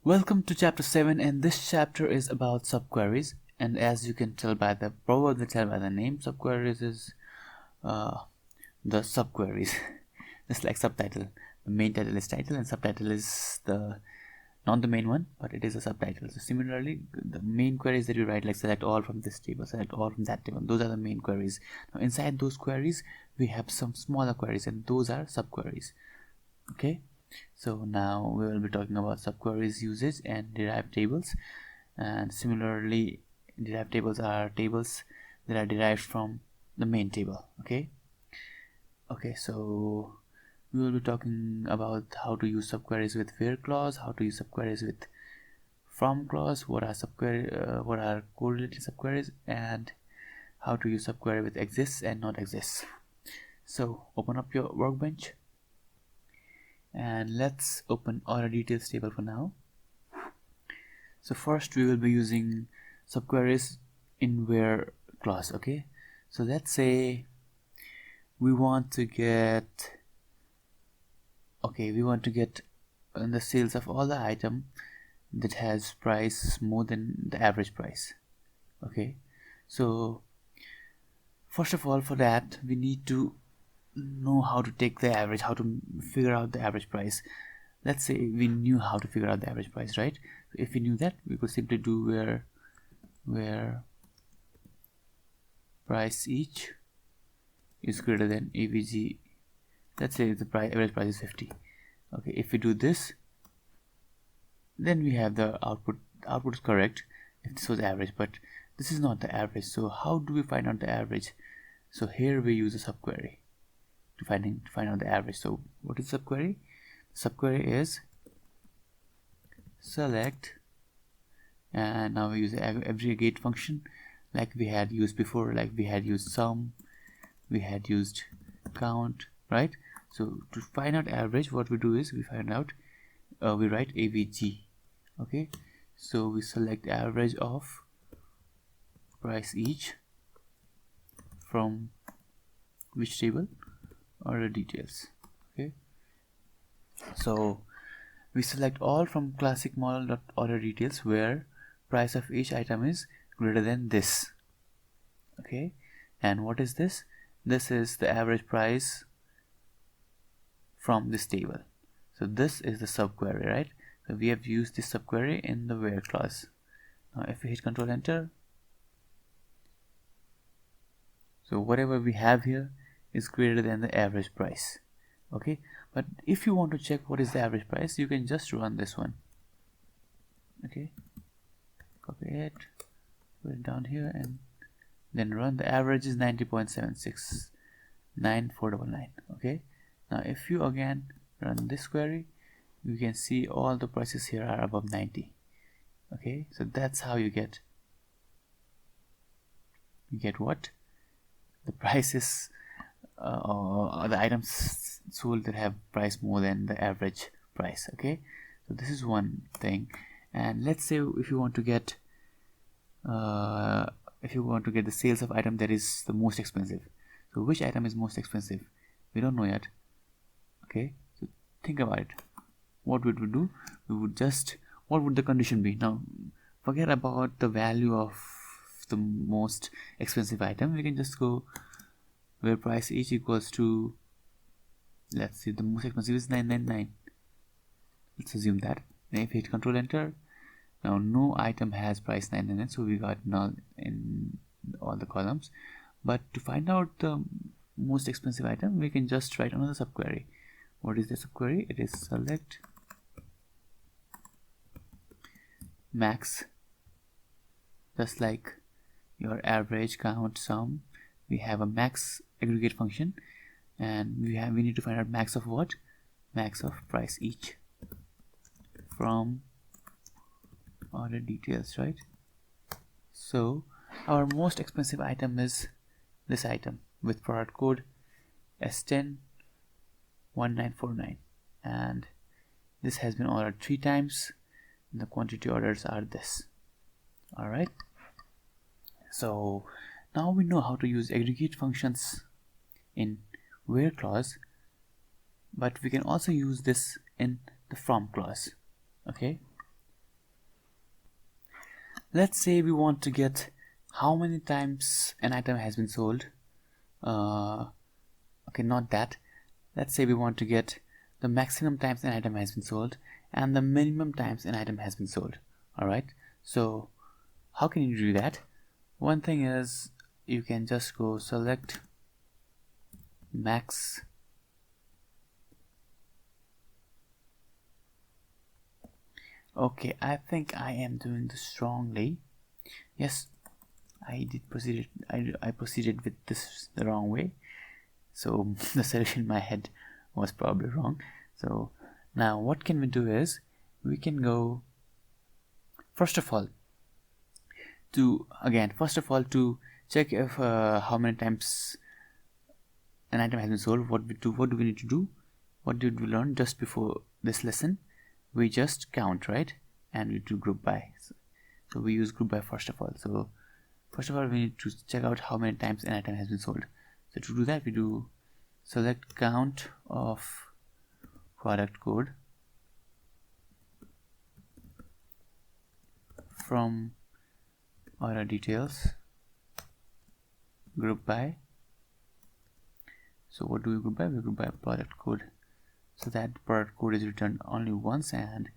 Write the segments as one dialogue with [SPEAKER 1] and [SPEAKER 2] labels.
[SPEAKER 1] Welcome to chapter 7, and this chapter is about subqueries. And as you can tell by the name, subqueries is the subqueries. Just like subtitle, the main title is title and subtitle is the not the main one, but it is a subtitle. So similarly, the main queries that you write, like select all from this table, select all from that table, those are the main queries. Now inside those queries we have some smaller queries, and those are subqueries. Okay, so now we will be talking about subqueries usage and derived tables. And similarly, derived tables are tables that are derived from the main table. Okay, so we will be talking about how to use subqueries with where clause, how to use subqueries with from clause, what are correlated subqueries, and how to use subquery with exists and not exists. So open up your workbench and let's open order details table for now. So first we will be using subqueries in where clause. Okay, so let's say we want to get the sales of all the item that has price more than the average price. Okay, so first of all, for that we need to know how to take the average, how to figure out the average price. Let's say we knew how to figure out the average price, right? If we knew that, we could simply do where price each is greater than avg. Let's say the average price is 50. Okay, if we do this, then we have the output is correct if this was average, but this is not the average. So how do we find out the average? So here we use a subquery to find out the average. So what is subquery? Subquery is select, and now we use the aggregate function like we had used before, like we had used sum, we had used count, right? So to find out average, what we do is we find out we write avg. Okay, so we select average of price each from which table? Order details. Okay, so we select all from classic model.order details where price of each item is greater than this. Okay, and what is this? This is the average price from this table. So this is the subquery, right? So we have used this subquery in the where clause. Now if we hit Ctrl Enter, so whatever we have here is greater than the average price. Okay, but if you want to check what is the average price, you can just run this one. Okay, copy it, put it down here, and then run. The average is 90.769499. Okay, now if you again run this query, you can see all the prices here are above 90. Okay, so that's how you get what? The prices or the items sold that have price more than the average price. Okay, so this is one thing. And let's say if you want to get the sales of item that is the most expensive. So which item is most expensive? We don't know yet. Okay, so think about it. What would we do? What would the condition be? Now forget about the value of the most expensive item. We can just go where price each equals to, let's see, the most expensive is 999. Let's assume that. And if we hit Ctrl Enter, now no item has price 999, so we got null in all the columns. But to find out the most expensive item, we can just write another subquery. What is the subquery? It is select max, just like your average, count, sum. We have a max aggregate function, and we need to find out max of what? Max of price each from order details, right? So our most expensive item is this item with product code S101949, and this has been ordered 3 times, and the quantity orders are this. All right, so now we know how to use aggregate functions in where clause but we can also use this in the from clause. Okay, let's say we want to get how many times an item has been sold. Okay, not that. Let's say we want to get the maximum times an item has been sold and the minimum times an item has been sold. Alright, so how can you do that? One thing is you can just go select max Okay, I think I am doing this wrongly. Yes, I proceeded with this the wrong way, so the solution in my head was probably wrong. So now what can we do is we can go first of all to check if how many times an item has been sold. What do we need to do? What did we learn just before this lesson? We just count, right? And we do group by. So we use group by first of all. So first of all, we need to check out how many times an item has been sold. So to do that, we do select count of product code from order details, group by. So what do we group by? We group by product code. So that product code is returned only once and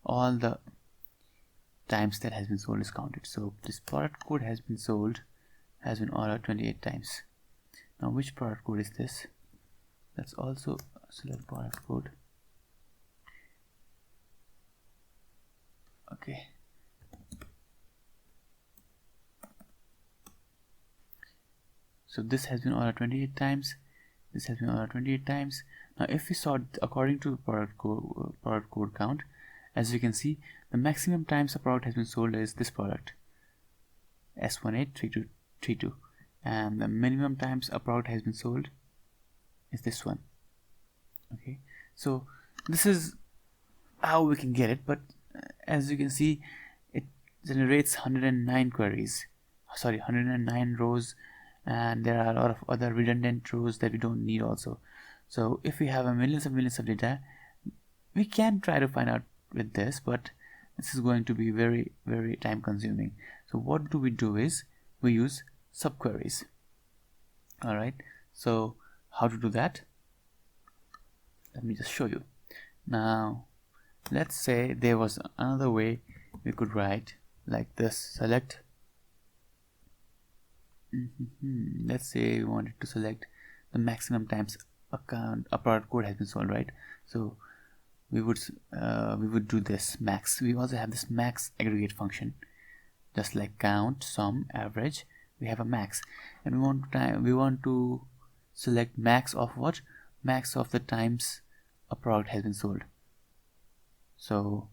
[SPEAKER 1] all the times that has been sold is counted. So this product code has been ordered 28 times. Now which product code is this? Let's also select product code. Okay. So this has been ordered 28 times. This has been ordered 28 times. Now if we sort according to product code count, as you can see, the maximum times a product has been sold is this product S183232, and the minimum times a product has been sold is this one. Okay, so this is how we can get it, but as you can see, it generates 109 rows, and there are a lot of other redundant rows that we don't need also. So if we have millions of data, we can try to find out with this, but this is going to be very time consuming. So what do we do is we use subqueries. Alright, so how to do that? Let me just show you. Now let's say there was another way we could write like this. Select let's say we wanted to select the maximum times a product code has been sold, right? So we would do this max. We also have this max aggregate function, just like count, sum, average. We have a max, and we want to select max of what? Max of the times a product has been sold. So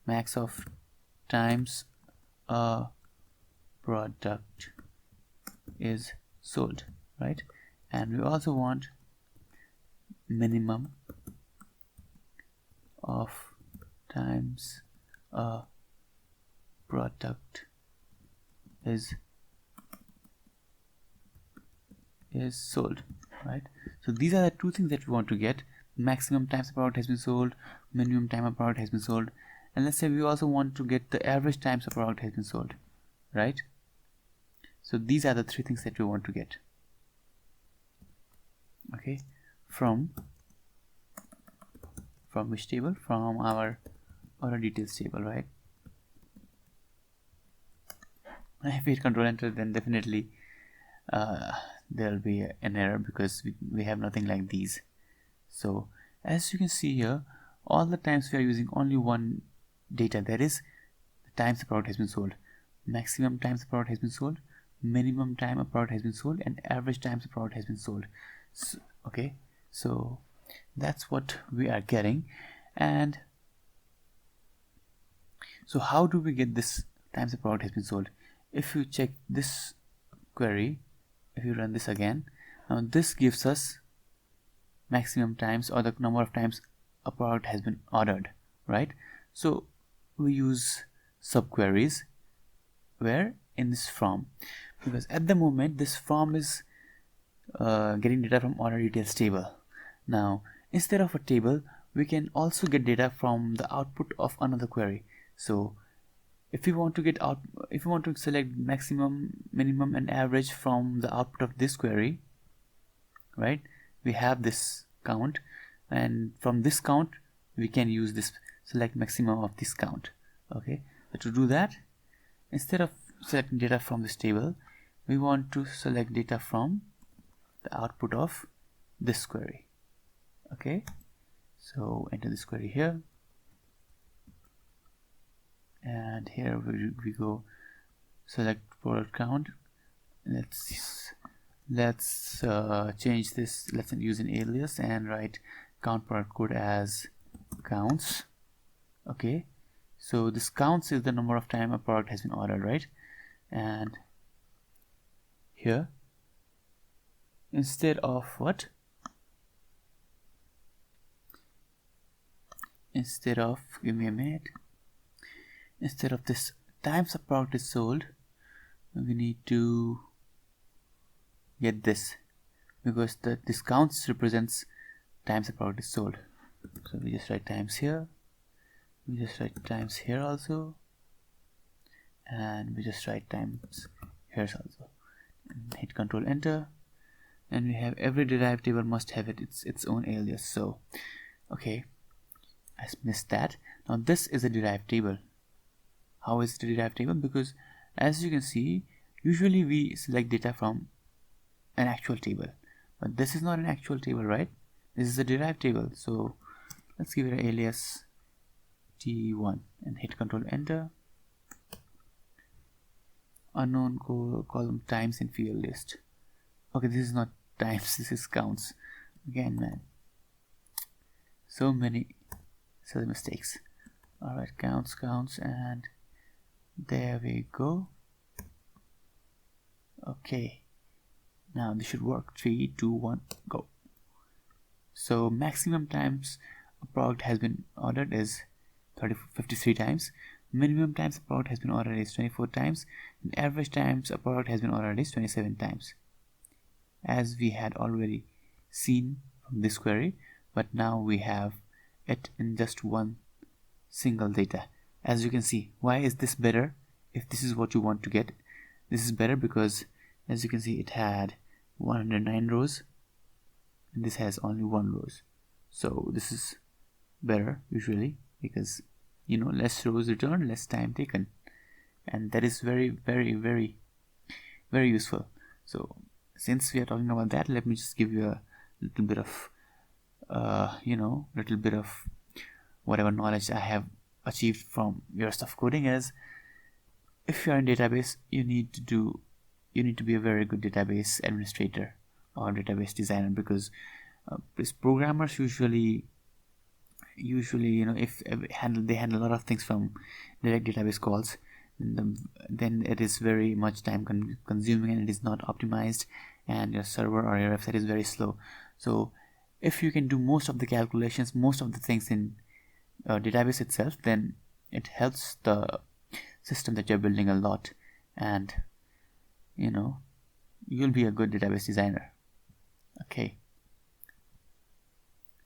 [SPEAKER 1] max of times a product is sold, right? And we also want minimum of times a product is sold, right? So these are the two things that we want to get: maximum times a product has been sold, minimum time a product has been sold. And let's say we also want to get the average times a product has been sold, right? So these are the three things that we want to get. Okay, from which table? From our order details table, right? If we hit Control Enter, then definitely there will be an error because we have nothing like these. So as you can see here, all the times we are using only one data, that is the times the product has been sold. Maximum times the product has been sold, minimum time a product has been sold, and average times the product has been sold. So, okay, so that's what we are getting. And so how do we get this times the product has been sold? If you check this query, if you run this again, now this gives us maximum times, or the number of times a product has been ordered, right? So we use subqueries where in this from, because at the moment this from is getting data from order details table. Now instead of a table, we can also get data from the output of another query. So if we want to select maximum, minimum and average from the output of this query, right, we have this count, and from this count we can use this select maximum of this count. Okay, so to do that, instead of selecting data from this table, we want to select data from the output of this query. Okay, so enter this query here, and here we go select product count. Let's change this. Let's use an alias and write count product code as counts. Okay, so this counts is the number of time a product has been ordered, right? And here, instead of what? Instead of, give me a minute, instead of this times a product is sold, we need to get this, because the discounts represents times a product is sold. So we just write times here, we just write times here also, and we just write times here also, and hit Control Enter, and we have every derived table must have its own alias. So okay, I missed that. Now this is a derived table. How is it a derived table? Because as you can see, usually we select data from an actual table, but this is not an actual table, right? This is a derived table. So let's give it an alias t1 and hit Control Enter. Unknown column times in field list. Okay, this is not times, this is counts. Again, man, so many silly mistakes. Alright, counts, and there we go. Okay, now this should work. 3, 2, 1, go. So maximum times a product has been ordered is 53 times. Minimum times a product has been ordered is 24 times. And average times a product has been ordered is 27 times. As we had already seen from this query, but now we have it in just one single data. As you can see, why is this better? If this is what you want to get, this is better because as you can see, it had 109 rows and this has only 1 row. So this is better usually, because you know, less rows returned, less time taken, and that is very useful. So since we are talking about that, let me just give you a little bit of little bit of whatever knowledge I have achieved from your stuff coding. Is if you are in database, you need to be a very good database administrator or database designer, because programmers usually if they handle a lot of things from direct database calls, then it is very much time consuming and it is not optimized, and your server or your website is very slow. So if you can do most of the calculations, most of the things in database itself, then it helps the system that you're building a lot, and you'll be a good database designer. Okay,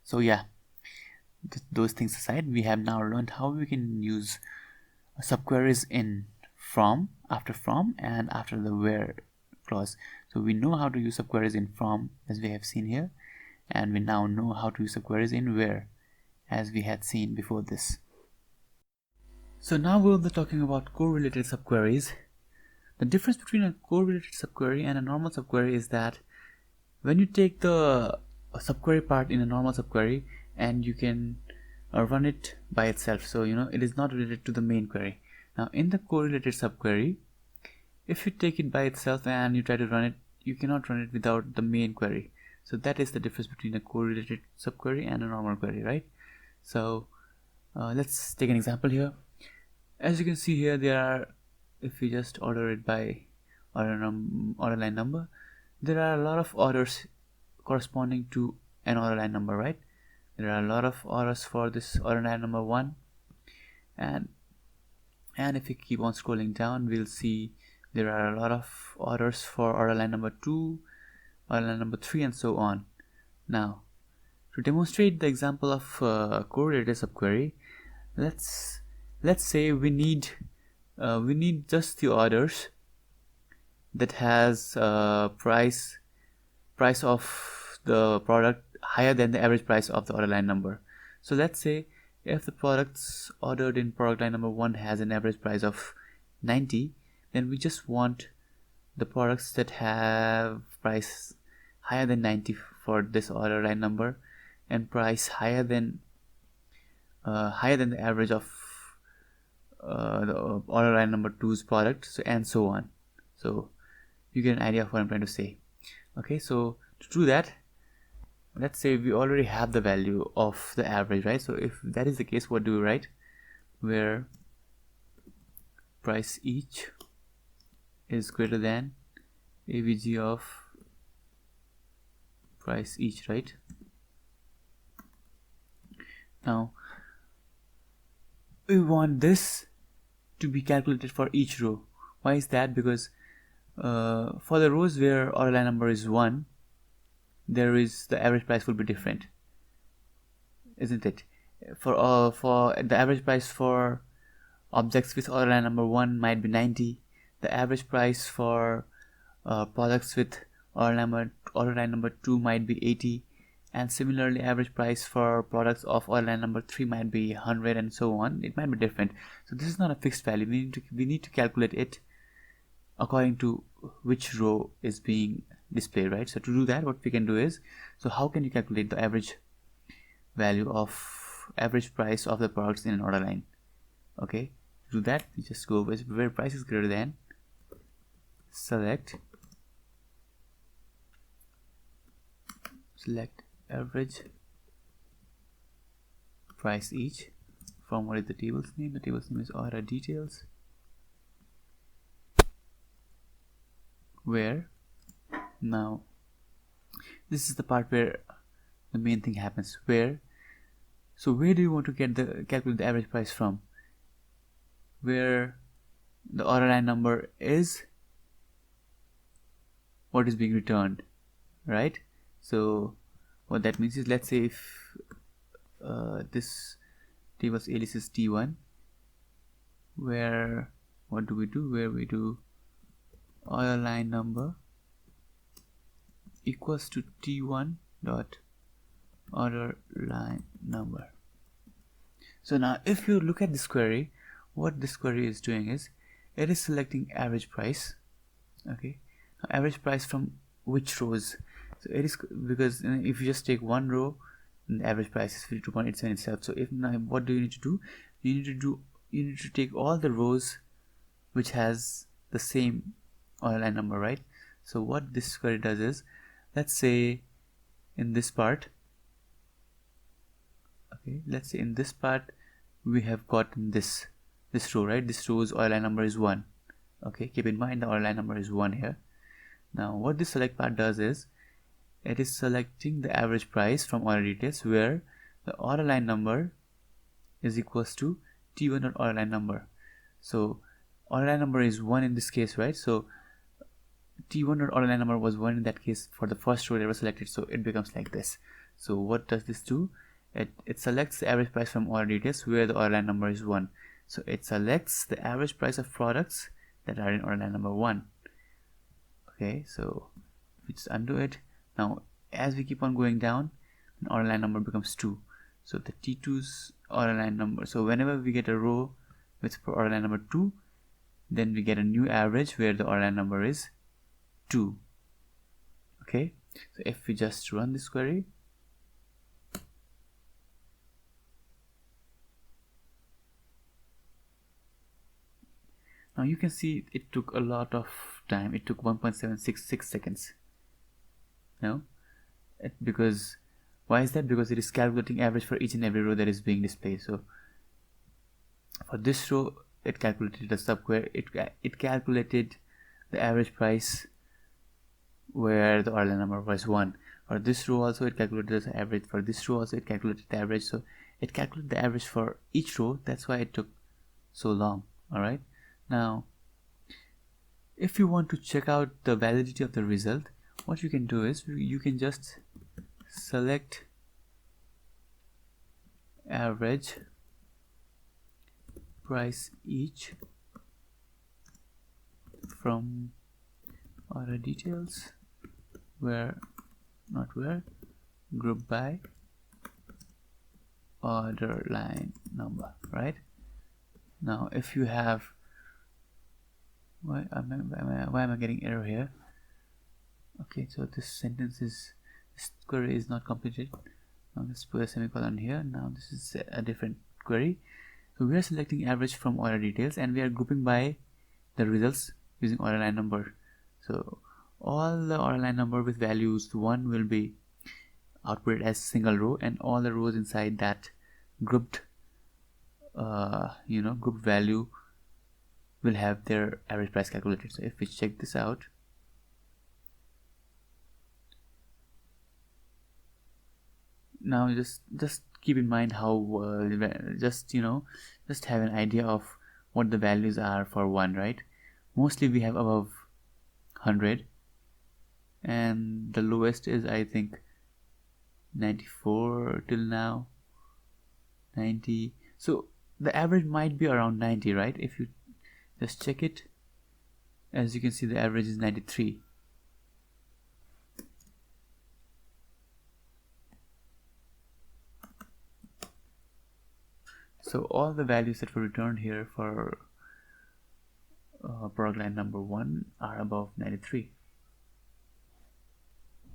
[SPEAKER 1] so yeah, those things aside, we have now learned how we can use subqueries in from, after from, and after the where clause. So we know how to use subqueries in from, as we have seen here, and we now know how to use subqueries in where, as we had seen before this. So now we'll be talking about correlated subqueries. The difference between a correlated subquery and a normal subquery is that when you take the subquery part in a normal subquery and you can run it by itself, so it is not related to the main query. Now in the correlated subquery, if you take it by itself and you try to run it, you cannot run it without the main query. So that is the difference between a correlated subquery and a normal query, right? So let's take an example here. As you can see here, there are, if we just order it by order line number, there are a lot of orders corresponding to an order line number, right? There are a lot of orders for this order line number 1, and if we keep on scrolling down, we'll see there are a lot of orders for order line number 2, order line number 3, and so on. Now To demonstrate the example of correlated subquery, let's say we need just the orders that has price of the product higher than the average price of the order line number. So let's say if the products ordered in product line number 1 has an average price of 90, then we just want the products that have price higher than 90 for this order line number and price higher than the average of the order line number 2's product, so and so on. So you get an idea of what I'm trying to say. Okay, so to do that, let's say we already have the value of the average, right? So if that is the case, what do we write? Where price each is greater than avg of price each, right? Now we want this to be calculated for each row. Why is that? Because for the rows where order line number is 1, the average price will be different, isn't it? For the average price for objects with order line number 1 might be 90. The average price for products with order line number 2 might be 80, and similarly average price for products of order line number 3 might be 100, and so on. It might be different. So this is not a fixed value. We need to calculate it according to which row is being displayed, right? So to do that, what we can do is, so how can you calculate the average value of average price of the products in an order line? Okay, to do that, we just go with where price is greater than, select average price each from what is the table's name? The table's name is order details, where, now this is the part where the main thing happens, where, so where do you want to calculate the average price from? Where the order line number is what is being returned, right? So what that means is, let's say if this table's alias is t1, where what do we do? Where we do order line number equals to t1 dot order line number. So now if you look at this query, what this query is doing is it is selecting average price. Okay, average price from which rows? So it is, because if you just take one row, the average price is 52.87 itself. So if now, what do you need to do? You need to take all the rows which has the same order line number, right? So what this query does is, let's say in this part, okay, let's say in this part we have gotten this row, right? This row's order line number is 1. Okay, keep in mind the order line number is 1 here. Now what this select part does is, it is selecting the average price from order details, where the order line number is equals to t1 dot order line number. So order line number is 1 in this case, right? So t1 dot order line number was 1 in that case for the first row that was selected, so it becomes like this. So what does this do? It selects the average price from order details where the order line number is 1. So it selects the average price of products that are in order line number 1. Okay, so we just undo it. Now as we keep on going down, the order line number becomes 2. So the t2's order line number, so whenever we get a row with order line number 2, then we get a new average where the order line number is 2. Okay, so if we just run this query, now you can see it took a lot of time. It took 1.766 seconds. No, because why is that? Because it is calculating average for each and every row that is being displayed. So for this row, it calculated the subquery. It calculated the average price where the order number was 1. For this row also it calculated the average. For this row also it calculated the average. So it calculated the average for each row. That's why it took so long. Alright, now if you want to check out the validity of the result, what you can do is you can just select average price each from order details group by order line number, right? Now if you have why am I getting error here? Okay, so this query is not completed. Now let's put a semicolon here. Now this is a different query. So we are selecting average from order details and we are grouping by the results using order line number. So all the order line number with values 1 will be outputted as single row, and all the rows inside that grouped grouped value will have their average price calculated. So if we check this out, now just keep in mind how just have an idea of what the values are for one, right? Mostly we have above 100 and the lowest is I think 94 till now, 90. So the average might be around 90, right? If you just check it, as you can see the average is 93. So all the values that were returned here for product line number 1 are above 93.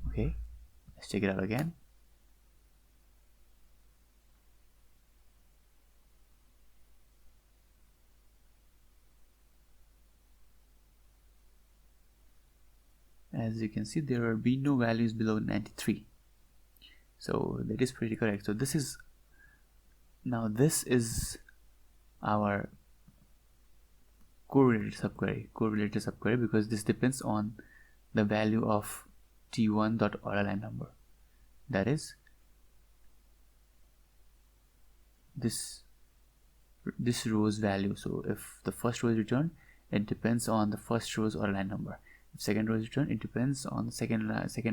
[SPEAKER 1] Okay, let's check it out again. As you can see, there will be no values below 93. So that is pretty correct. So this is our correlated subquery because this depends on the value of t1.orderLine number. That is this row's value. So if the first row is returned, it depends on the first row's order line number. If second row is returned, it depends on the second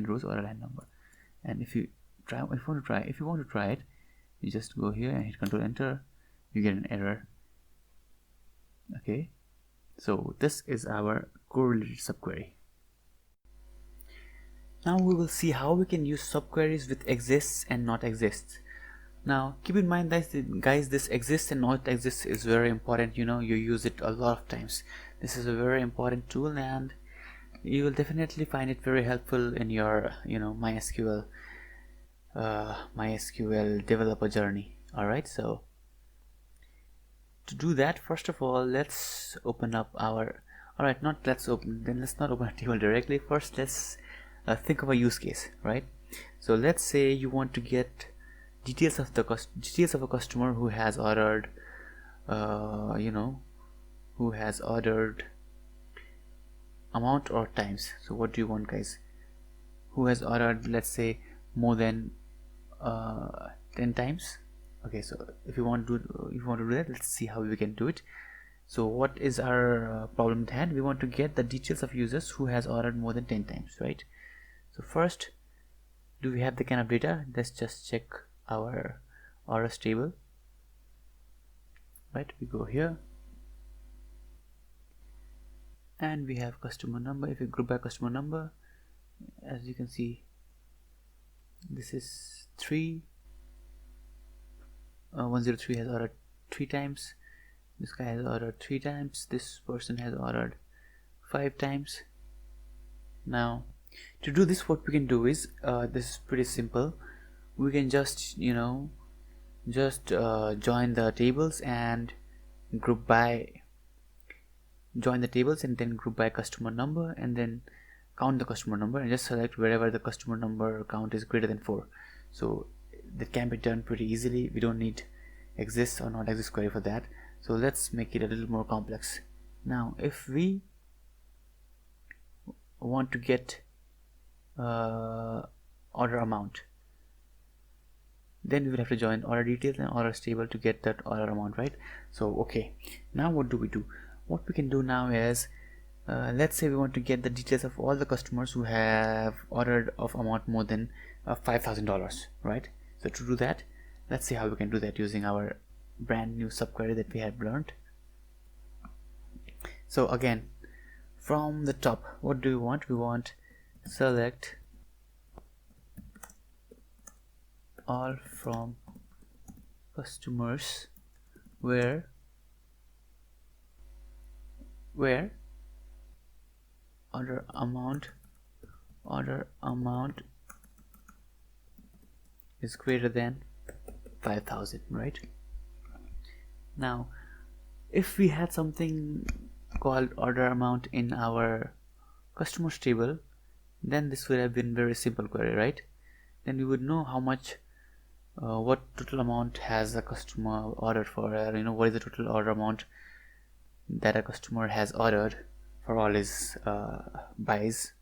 [SPEAKER 1] row's order line number. And if you want to try it, you just go here and hit Control Enter. You get an error. Okay, so this is our correlated subquery. Now we will see how we can use subqueries with exists and not exists. Now keep in mind that guys, this exists and not exists is very important. You use it a lot of times. This is a very important tool and you will definitely find it very helpful in your MySQL developer journey. Alright, so to do that, first of all, let's open up our let's not open a table directly. First let's think of a use case, right? So let's say you want to get details of a customer who has ordered amount or times. So what do you want, guys? Who has ordered, let's say, more than 10 times. Okay, so if you want to do that, let's see how we can do it. So what is our problem at hand? We want to get the details of users who has ordered more than 10 times, right? So first, do we have the kind of data? Let's just check our orders table, right? We go here and we have customer number. If we group by customer number, as you can see, this is 103 has ordered 3 times. This guy has ordered 3 times. This person has ordered 5 times. Now to do this, what we can do is this is pretty simple. We can just join the tables and join the tables and then group by customer number and then count the customer number and just select wherever the customer number count is greater than 4. So that can be done pretty easily. We don't need exist or not exist query for that. So let's make it a little more complex. Now if we want to get order amount, then we will have to join order details and orders table to get that order amount, right? So okay, now what do? What we can do now is let's say we want to get the details of all the customers who have ordered of amount more than $5,000, right? So to do that, let's see how we can do that using our brand new subquery that we have learned. So again, from the top, what do we want? We want select all from customers where order amount is greater than 5,000, right? Now if we had something called order amount in our customers table, then this would have been very simple query, right? Then we would know how much what total amount has a customer ordered for, what is the total order amount that a customer has ordered for all his buys,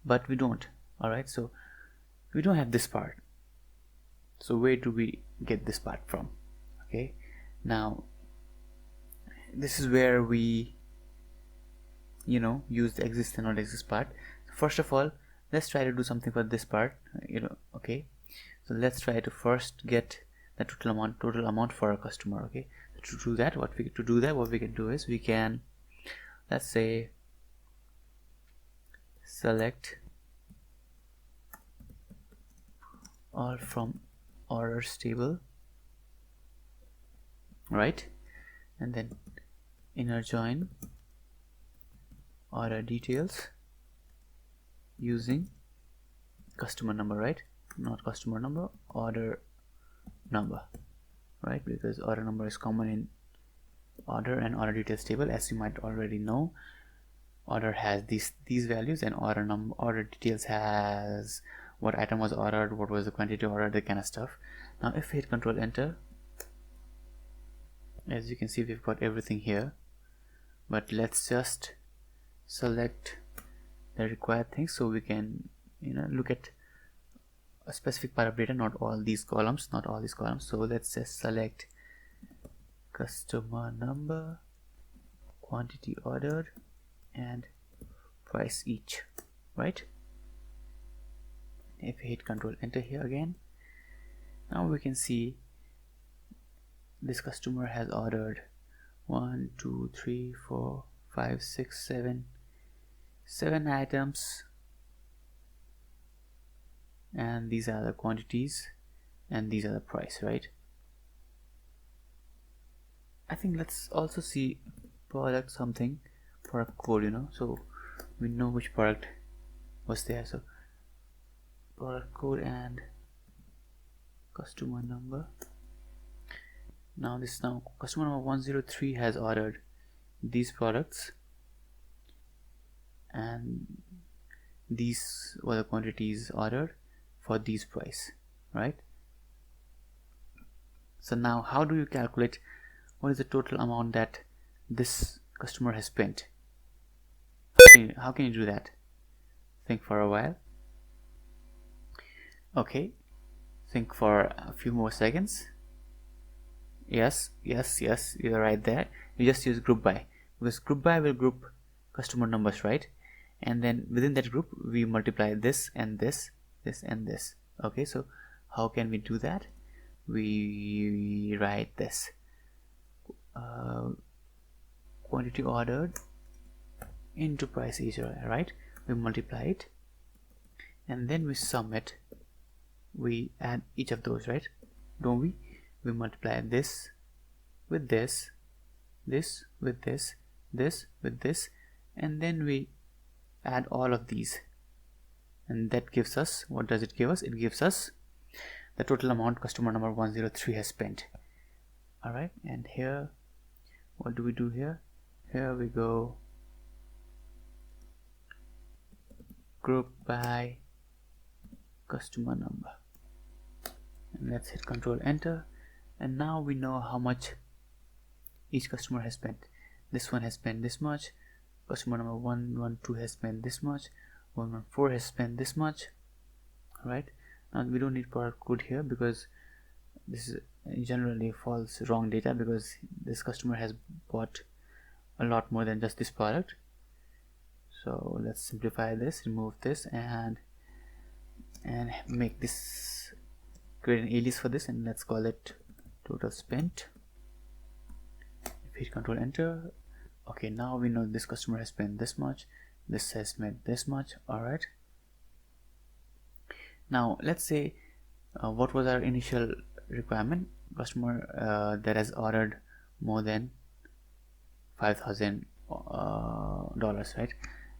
[SPEAKER 1] but we don't. Alright, so we don't have this part. So where do we get this part from? Okay, now this is where we use the exist and not exist part. First of all, let's try to do something for this part. Okay, so let's try to first get the total amount for a customer. Okay, to do that what we can do is we can, let's say, select all from orders table, right? And then inner join order details using customer number, right? Not customer number, order number, right? Because order number is common in order and order details table. As you might already know, order has these values, and order details has what item was ordered, what was the quantity ordered, that kind of stuff. Now if we hit Control Enter, as you can see, we've got everything here, but let's just select the required things so we can look at a specific part of data, not all these columns. So let's just select customer number, quantity ordered, and price each, right? If we hit Control Enter here again, now we can see this customer has ordered 1 2 3 4 5 6 7 items, and these are the quantities and these are the price, right? I think let's also see product something, product code, so we know which product was there. So product code and customer number. Now customer number 103 has ordered these products, and these were the quantities ordered for these price, right? So now how do you calculate what is the total amount that this customer has spent? How can you do that? Think for a while. Okay, think for a few more seconds. Yes, you're right there. You just use group by, because group by will group customer numbers, right? And then within that group we multiply this and this and this. Okay, so how can we do that? We write this quantity ordered into price each, right? We multiply it and then we sum it. We add each of those, right? Don't we? We multiply this with this with this with this, and then we add all of these, and that gives us, what does it give us? It gives us the total amount customer number 103 has spent. Alright, and here what do we do here? Here we go group by customer number, and let's hit Control Enter, and now we know how much each customer has spent. This one has spent this much, customer number 112 has spent this much, 114 has spent this much. Right, now we don't need product code here because this is generally false wrong data, because this customer has bought a lot more than just this product. So let's simplify this, remove this, and make this create an alias for this and let's call it total spent. If we hit Control Enter, okay, now we know this customer has spent this much, this has spent this much. Alright, now let's say what was our initial requirement? Customer that has ordered more than $5,000, right?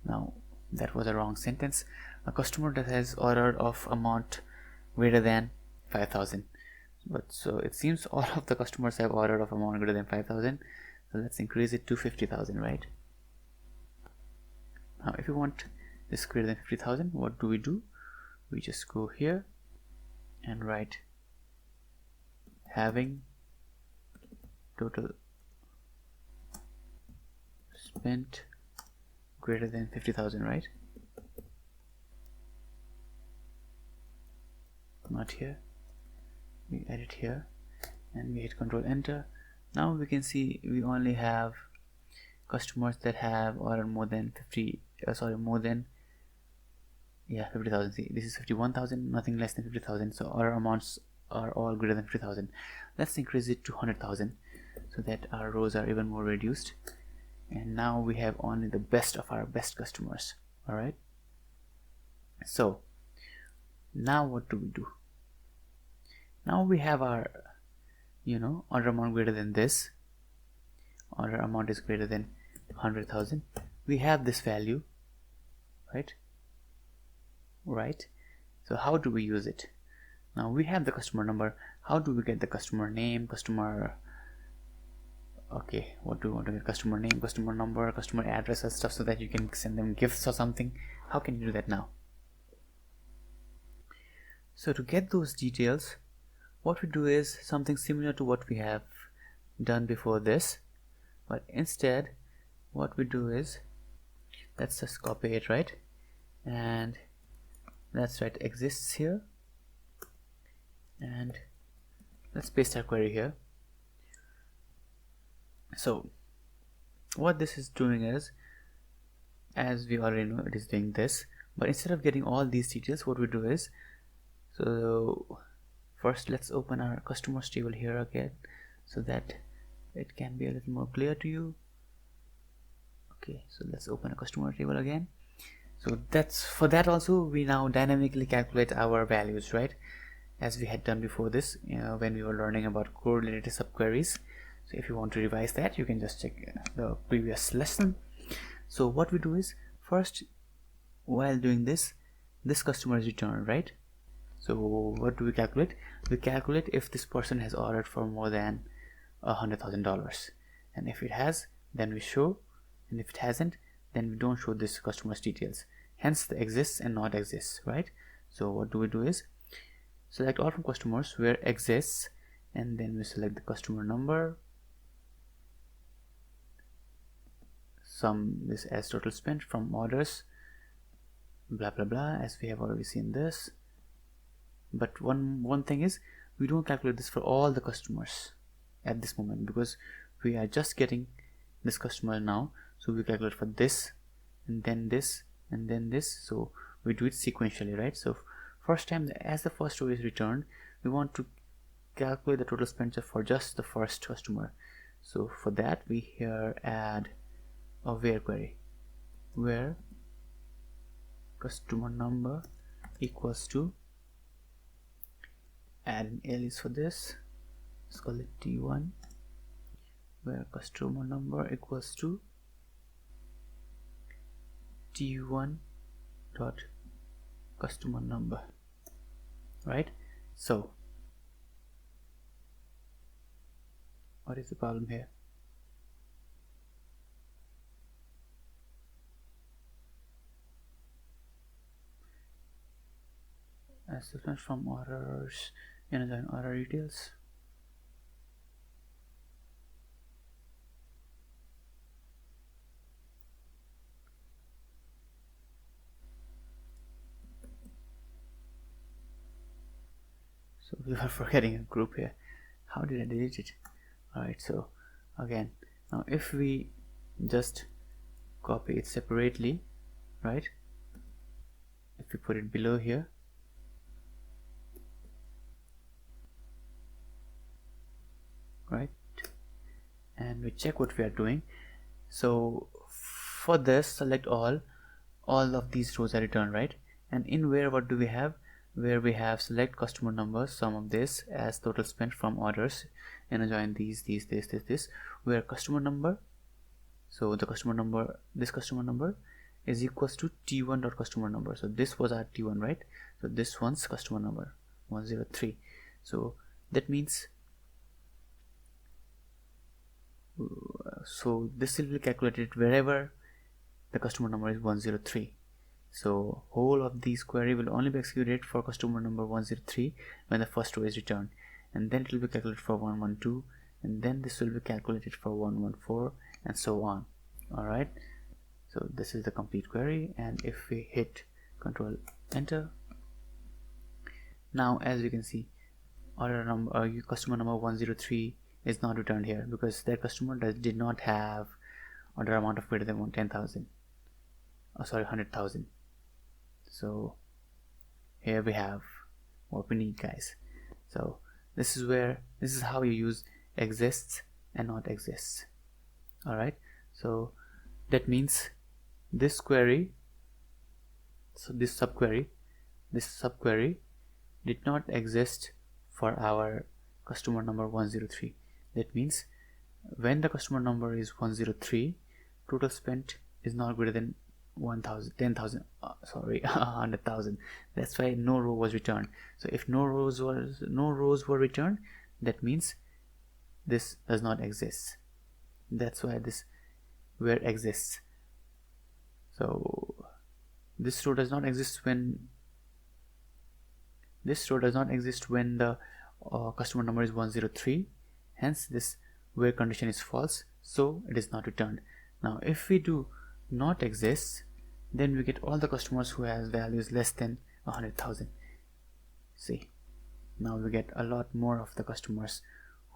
[SPEAKER 1] Now that was a wrong sentence. A customer that has ordered of amount greater than 5,000. But so it seems all of the customers have ordered of amount greater than 5,000. So let's increase it to 50,000, right? Now if you want this greater than 50,000, what do? We just go here and write having total spent greater than 50,000, right? Not here. We edit here and we hit Control Enter. Now we can see we only have customers that have ordered more than 50,000. See, this is 51,000, nothing less than 50,000. So order amounts are all greater than 50,000. Let's increase it to 100,000 so that our rows are even more reduced. And now we have only the best of our best customers. Alright, so now what do? Now we have our order amount greater than this. Order amount is greater than 100,000. We have this value, right? So how do we use it? Now we have the customer number. How do we get the customer name, okay, what do we want to get? Customer name, customer number, customer address and stuff, so that you can send them gifts or something. How can you do that now? So to get those details, what we do is something similar to what we have done before this, but instead what we do is, let's just copy it, right? And let's write exists here and let's paste our query here. So what this is doing is, as we already know, it is doing this, but instead of getting all these details, what we do is, so first let's open our customers table here again so that it can be a little more clear to you. Okay, so let's open a customer table again. So that's for that also we now dynamically calculate our values, right, as we had done before this, when we were learning about correlated subqueries. So if you want to revise that, you can just check the previous lesson. So what we do is, first, while doing this customer is returned, right? So what do we calculate? We calculate if this person has ordered for more than $100,000, and if it has, then we show, and if it hasn't, then we don't show this customer's details. Hence the exists and not exists, right? So what do we do is select all from customers where exists, and then we select the customer number, sum this as total spent from orders, blah blah blah, as we have already seen this. But one thing is, we don't calculate this for all the customers at this moment because we are just getting this customer now. So we calculate for this and then this and then this, so we do it sequentially, right? So first time, as the first row is returned, we want to calculate the total expenditure for just the first customer. So for that, we here add a where query, where customer number equals to, add an alias for this, let's call it T1, where customer number equals to T1 dot customer number, right? So what is the problem here? As different from orders, join order details. So we were forgetting a group here. How did I delete it? Alright, so again, now if we just copy it separately, right? If we put it below here, right? And we check what we are doing. So for this, select all of these rows are returned, right? And in where, what do we have? Where we have select customer number, sum of this as total spent from orders, and join these, this, where customer number, so the customer number, this customer number is equals to t1 dot customer number. So this was our t1, right? So this one's customer number 103. So that means, so this will be calculated wherever the customer number is 103. So whole of these query will only be executed for customer number 103 when the first row is returned, and then it will be calculated for 112, and then this will be calculated for 114, and so on. Alright, so this is the complete query, and if we hit Control Enter, now as you can see, order number, customer number 103 is not returned here because that customer did not have order amount of greater than 10,000. Oh, sorry, 100,000. So here we have what we need, guys. So this is how you use exists and not exists. Alright, so that means this query, so this subquery did not exist for our customer number 103. That means when the customer number is 103, total spent is not greater than 10,000, sorry, 100,000. That's why no row was returned. So if no rows were returned, that means this does not exist. That's why this where exists. So this row does not exist when the customer number is 103. Hence this where condition is false, so it is not returned. Now if we do not exists, then we get all the customers who has values less than 100,000. See, now we get a lot more of the customers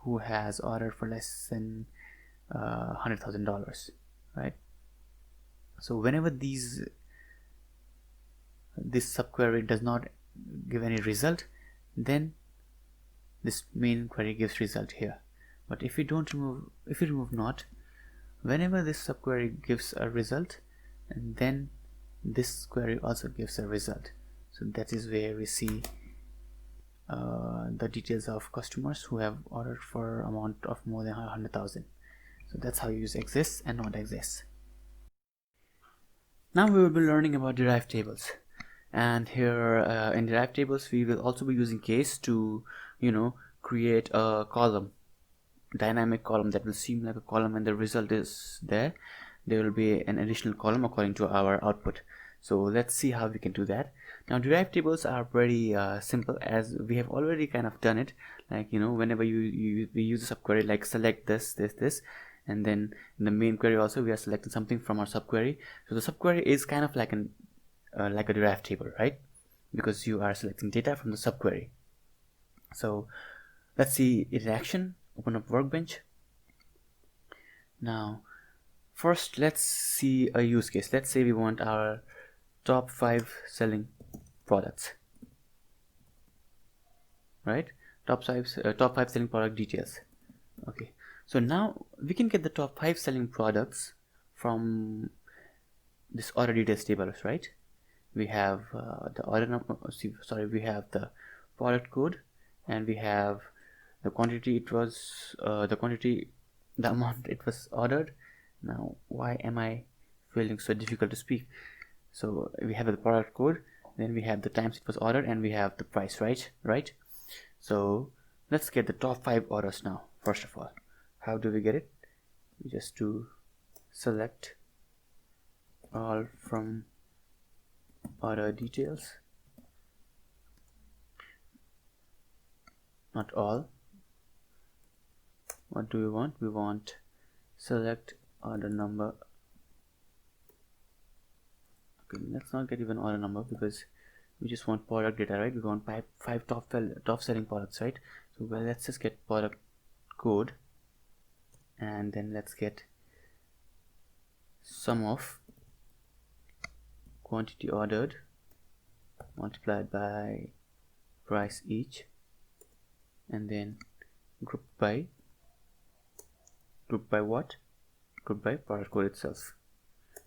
[SPEAKER 1] who has ordered for less than $100,000, right? So whenever this subquery does not give any result, then this main query gives result here. But if we remove not, whenever this subquery gives a result, and then this query also gives a result. So that is where we see the details of customers who have ordered for amount of more than 100,000. So that's how you use exists and not exists. Now we will be learning about derived tables, and here in derived tables we will also be using case to create a column, dynamic column that will seem like a column, and the result is there will be an additional column according to our output. So let's see how we can do that. Now derived tables are very simple, as we have already kind of done it. Like whenever we use a subquery, like select this, and then in the main query also we are selecting something from our subquery. So the subquery is kind of like a derived table, right? Because you are selecting data from the subquery. So let's see it in action. Open up Workbench. Now first let's see a use case. Let's say we want our top 5 selling products, right? Top 5 selling product details. Okay, so now we can get the top 5 selling products from this order details table, right? We have the order number, we have the product code, and we have the quantity it was the amount it was ordered. Now why am I feeling so difficult to speak? So we have the product code, then we have the times it was ordered, and we have the price, right? So let's get the top 5 orders now. First of all, how do we get it? We just do select all from order details, not all. What do we want? We want select order number. Okay, let's not get even order number because we just want product data, right? We want 5 top selling products, right? So well, let's just get product code, and then let's get sum of quantity ordered multiplied by price each, and then group by grouped by what? Grouped by product code itself.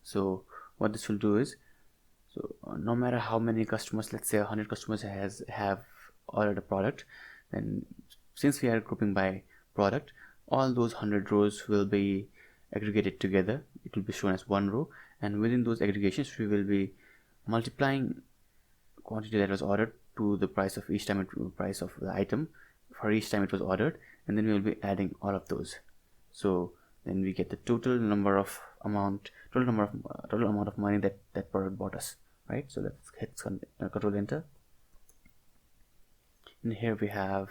[SPEAKER 1] So what this will do is, so no matter how many customers, let's say 100 customers have ordered a product, then since we are grouping by product, all those 100 rows will be aggregated together. It will be shown as one row, and within those aggregations we will be multiplying quantity that was ordered to the price of each time price of the item for each time it was ordered, and then we will be adding all of those. So then we get the total amount of money that product bought us, right? So let's hit control enter, and here we have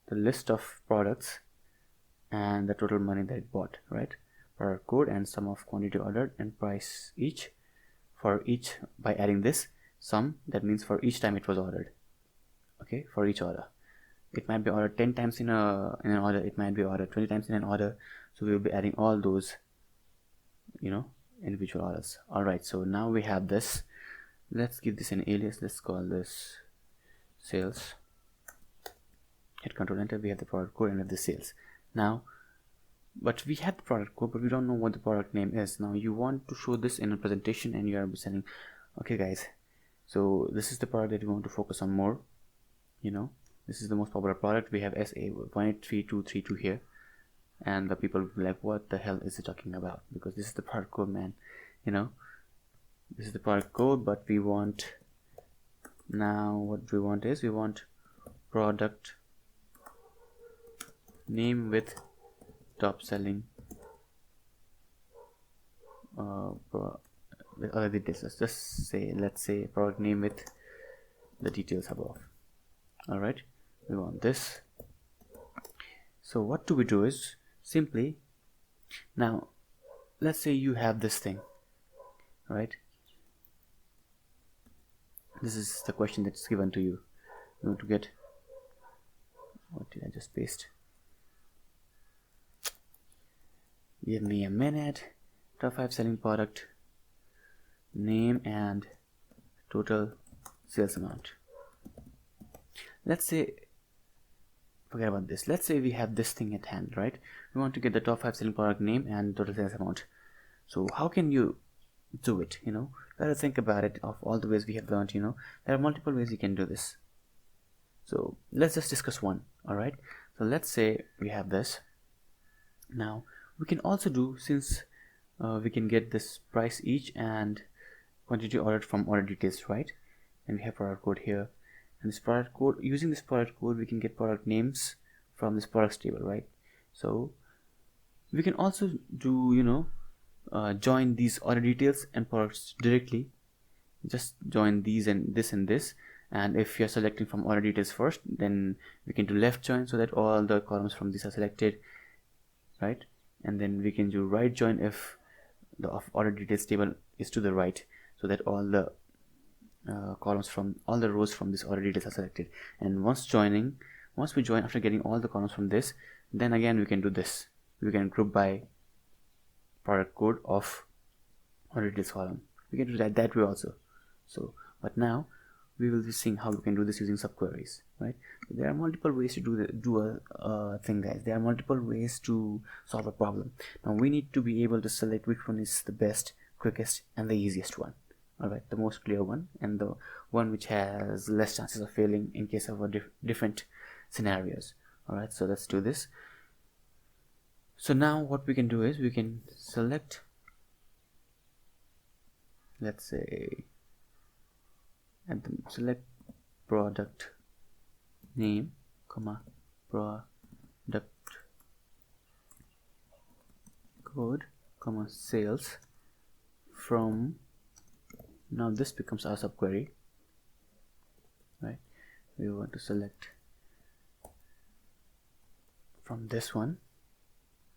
[SPEAKER 1] the list of products and the total money that it bought, right? Product code and sum of quantity ordered and price each. For each, by adding this sum, that means for each time it was ordered. Okay, for each order, it might be ordered 10 times in an order, it might be ordered 20 times in an order, so we will be adding all those, individual orders. Alright, so now we have this. Let's give this an alias. Let's call this sales. Hit control enter. We have the product code and have the sales. Now, but we have the product code, but we don't know what the product name is. Now you want to show this in a presentation, and you are saying, okay guys, so this is the product that we want to focus on more. This is the most popular product. We have SA183232 here, and the people will be like, what the hell is he talking about? Because this is the product code, man. This is the product code, but we want, now what we want is, we want product name with top selling with other details. Let's say product name with the details above. Alright, we want this. So what do we do is simply, now let's say you have this thing, right? This is the question that's given to you. You want to get, what did I just paste? Give me a minute. Top 5 selling product name and total sales amount. Let's say, forget about this. Let's say we have this thing at hand, right? We want to get the top 5 selling product name and total sales amount. So how can you do it? Gotta think about it. Of all the ways we have learned, there are multiple ways you can do this. So let's just discuss one. Alright, so let's say we have this. Now we can also do, since we can get this price each and quantity ordered from order details, right? And we have product code here, and this product code, using this product code we can get product names from this products table, right? So we can also do join these order details and products directly. Just join these and this, and if you're selecting from order details first, then we can do left join so that all the columns from this are selected, right? And then we can do right join if the order details table is to the right, so that all the columns from all the rows from this order details are selected. And once we join after getting all the columns from this, then again we can do this. We can group by product code of order details column. We can do that way also. So, but now we will be seeing how we can do this using subqueries, right? So there are multiple ways to do a thing, guys. There are multiple ways to solve a problem. Now we need to be able to select which one is the best, quickest, and the easiest one. Alright, the most clear one, and the one which has less chances of failing in case of different scenarios. Alright, so let's do this. So now what we can do is we can select, let's say, select product name, product code, sales from, now this becomes our subquery, right? We want to select from this one,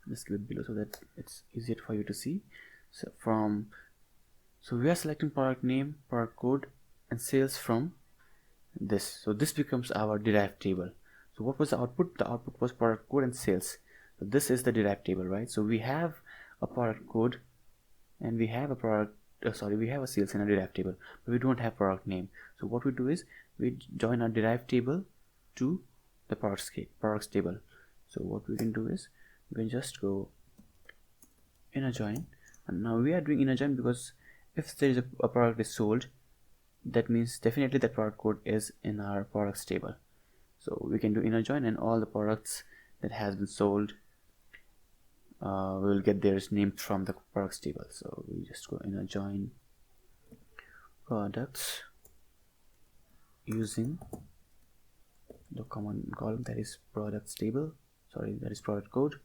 [SPEAKER 1] just click below so that it's easier for you to see. So we are selecting product name, product code, and sales from this. So this becomes our derived table. So what was the output? The output was product code and sales. So this is the derived table, right? So we have a product code and we have a we have a sales in a derived table, but we don't have product name. So what we do is we join our derived table to the products table, So what we can do is we can just go inner join, and now we are doing inner join because if there is a product is sold, that means definitely that product code is in our products table. So we can do inner join, and all the products that has been sold, we will get their names from the products table. So we just go inner join products using the common column that is products table, that is product code.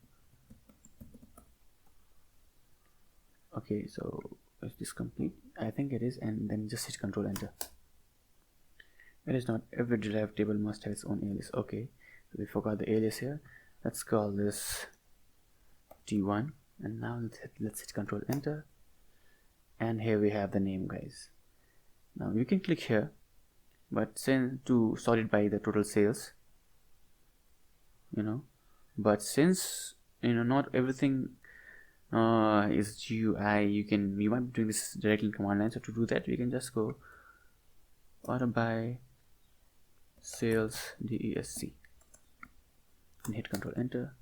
[SPEAKER 1] Okay, so is this complete? I think it is, and then just hit Control Enter. It is not. Every derived table must have its own alias. Okay, so we forgot the alias here. Let's call this T1, and now let's hit Control Enter, and here we have the name, guys. Now you can click here, but send to sort it by the total sales, but since not everything is GUI, you might be doing this directly in command line. So to do that, we can just go order by sales DESC and hit Control Enter.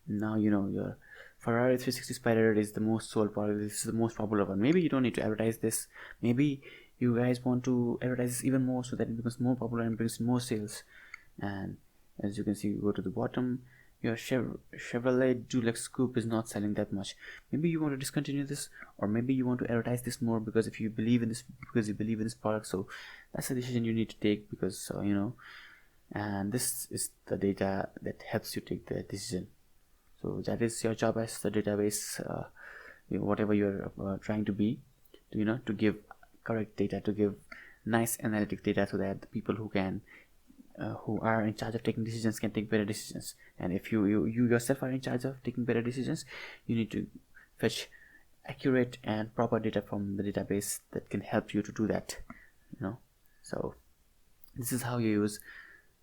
[SPEAKER 1] Now your Ferrari 360 Spider is the most sold product. This is the most popular one. Maybe you don't need to advertise this. Maybe you guys want to advertise this even more so that it becomes more popular and brings more sales. And as you can see, go to the bottom, your Chevrolet Dulux Coupe is not selling that much. Maybe you want to discontinue this, or maybe you want to advertise this more because you believe in this product. So that's a decision you need to take, because and this is the data that helps you take the decision. So that is your job as the database, whatever you're trying to be, to give correct data, to give nice analytic data, so that the people who are in charge of taking decisions can take better decisions. And if you yourself are in charge of taking better decisions, you need to fetch accurate and proper data from the database that can help you to do that. So this is how you use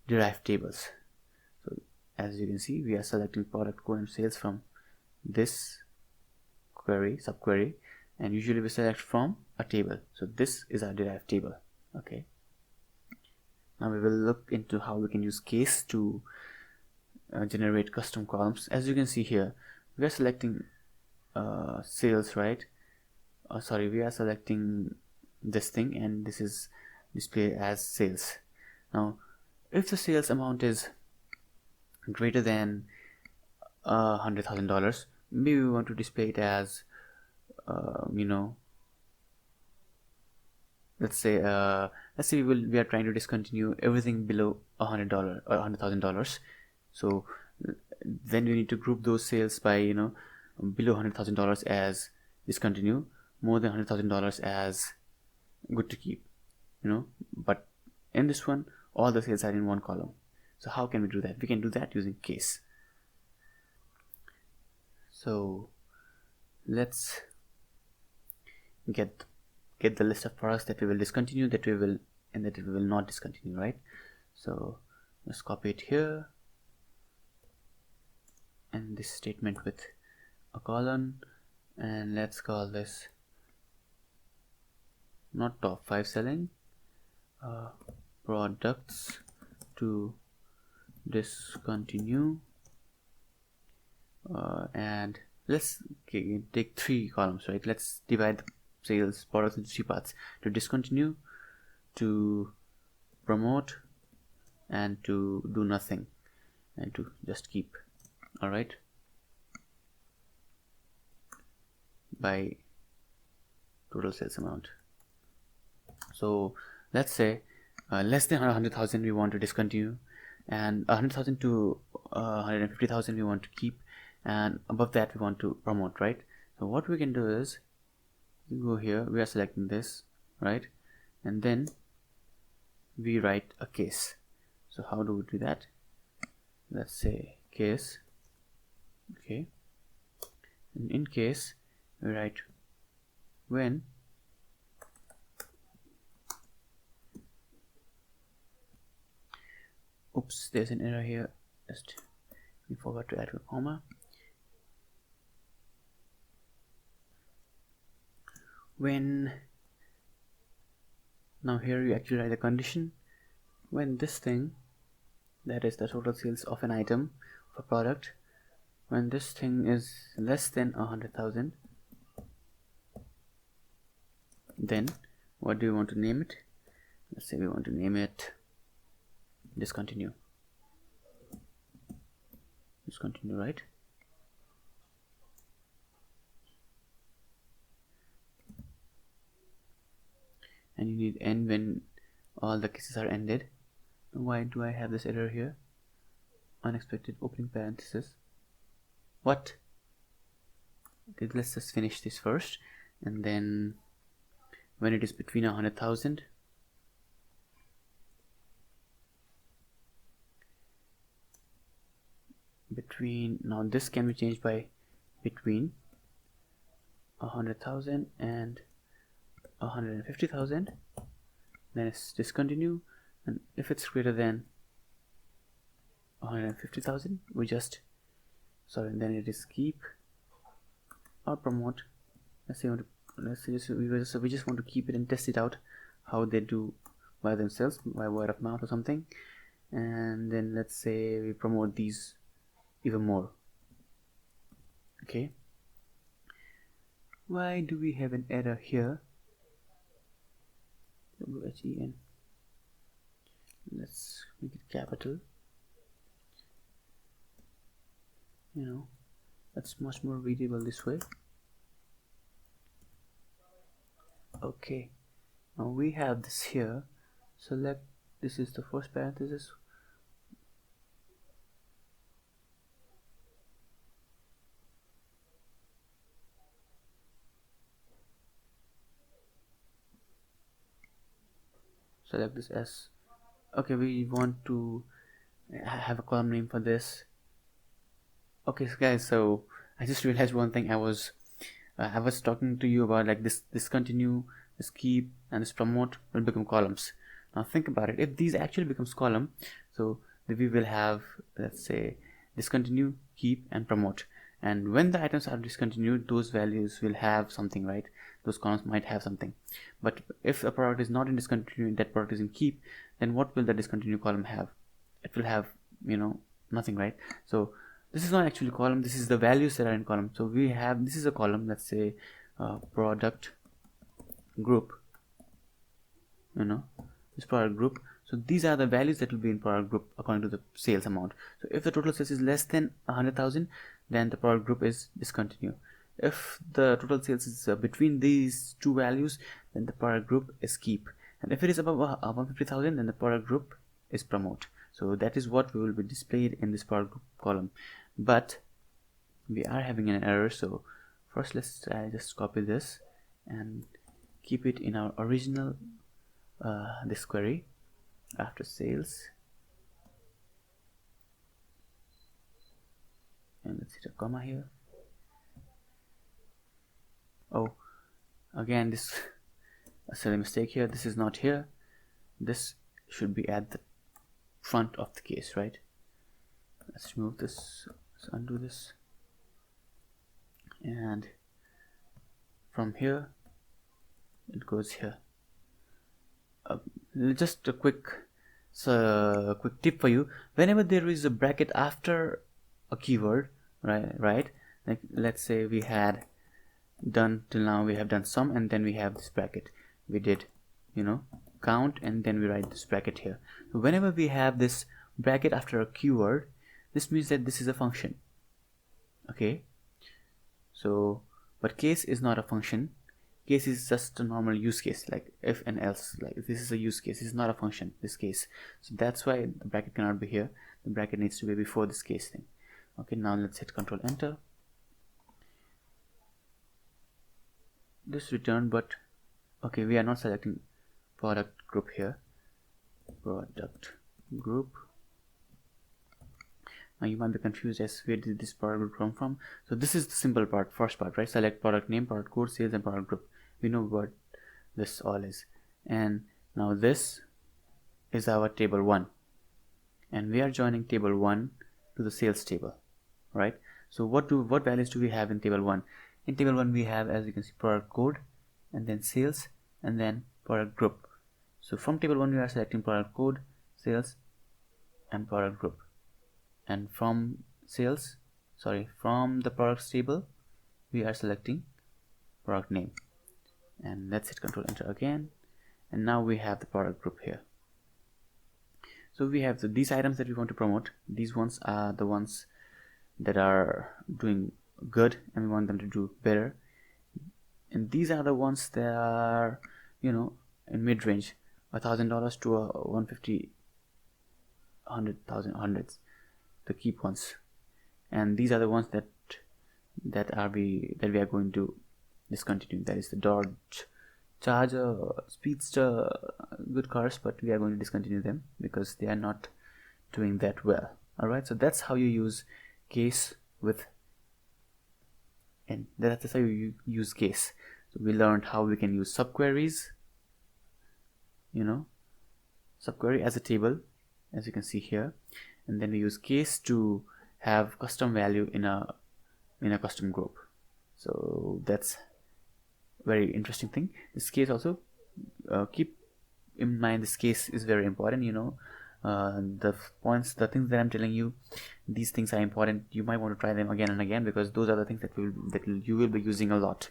[SPEAKER 1] derived tables. So as you can see, we are selecting product code and sales from this subquery, and usually we select from a table. So this is our derived table. Okay, now we will look into how we can use case to generate custom columns. As you can see here, we are selecting sales, right? We are selecting this thing, and this is displayed as sales. Now if the sales amount is greater than $100,000, maybe we want to display it as let's say we are trying to discontinue everything below $100 or $100,000. So then we need to group those sales by below $100,000 as discontinue, more than $100,000 as good to keep. But in this one, all the sales are in one column. So how can we do that? We can do that using case. So let's get the list of products that we will discontinue, that we will not discontinue, right? So let's copy it here, and this statement with a colon, and let's call this not top 5 selling products to discontinue, and let's take 3 columns, right? Let's divide the sales products into 3 parts: to discontinue, to promote, and to do nothing, and to just keep. All right, by total sales amount. So let's say less than 100,000 we want to discontinue, and 100,000 to 150,000 we want to keep, and above that we want to promote, right? So what we can do is go here, we are selecting this, right? And then we write a case. So how do we do that? Let's say case. Okay, and in case we write when oops, there's an error here, just we forgot to add a comma. When, now here you actually write the condition, when this thing, that is the total sales of an item for product, when this thing is less than 100,000, then what do you want to name it? Let's say we want to name it discontinue, right? And you need end when all the cases are ended. Why do I have this error here? Unexpected opening parenthesis. What? Okay, let's just finish this first, and then when it is between 100,000, now this can be changed by between 100,000 and 150,000, then it's discontinue, and if it's greater than 150,000, then it is keep or promote. We just want to keep it and test it out how they do by themselves, by word of mouth or something. And then let's say we promote these even more. Okay, why do we have an error here? WHEN, let's make it capital. That's much more readable this way. Okay, now we have this here. Select, this is the first parenthesis. Select this as, okay, we want to have a column name for this. Okay, so guys, so I just realized one thing. I was talking to you about, like, this discontinue, this keep, and this promote will become columns. Now think about it. If these actually becomes column, so we will have, let's say, discontinue, keep, and promote. And when the items are discontinued, those values will have something, right? Those columns might have something. But if a product is not in discontinue, that product is in keep, then what will the discontinue column have? It will have, nothing, right? So this is not actually column, this is the values that are in column. So we have, this is a column, let's say product group, this product group. So these are the values that will be in product group according to the sales amount. So if the total sales is less than 100,000, then the product group is discontinue. If the total sales is between these two values, then the product group is keep. And if it is above 150,000, then the product group is promote. So that is what will be displayed in this product group column. But we are having an error, so first let's just copy this and keep it in our original this query after sales, and let's hit a comma here. Oh, again, this a silly mistake here. This is not here. This should be at the front of the case, right? Let's remove this. Let's undo this, and from here it goes here. Just a quick tip for you: whenever there is a bracket after a keyword, right? Like, let's say we had done till now, we have done sum, and then we have this bracket. We did, count, and then we write this bracket here. So whenever we have this bracket after a keyword, this means that this is a function. Okay, so but case is not a function. Case is just a normal use case, like if and else. Like, this is a use case, this is not a function, this case. So that's why the bracket cannot be here. The bracket needs to be before this case thing. Okay, now let's hit Control Enter. This return, but okay, we are not selecting product group here. Product group. Now you might be confused as where did this product group come from. So this is the simple part, first part, right? Select product name, product code, sales, and product group. We know what this all is. And now this is our table 1, and we are joining table 1 to the sales table, right? So what values do we have in table 1? In table 1 we have, as you can see, product code, and then sales, and then product group. So from table 1 we are selecting product code, sales, and product group. And from from the products table we are selecting product name, and let's hit Control Enter again, and now we have the product group here. So we have these items that we want to promote. These ones are the ones that are doing good and we want them to do better, and these are the ones that are, you know, in mid-range, $1,000 to $150, hundreds, the keep ones. And these are the ones that we are going to discontinue. That is the Dodge Charger, Speedster, good cars, but we are going to discontinue them because they are not doing that well. Alright, so that's how you use case with n. That's how you use case. So we learned how we can use subqueries, you know, subquery as a table, as you can see here, and then we use case to have custom value in a custom group. So that's very interesting thing. This case also, keep in mind, this case is very important, you know. The things that I'm telling you, these things are important. You might want to try them again and again because those are the things that you will be using a lot.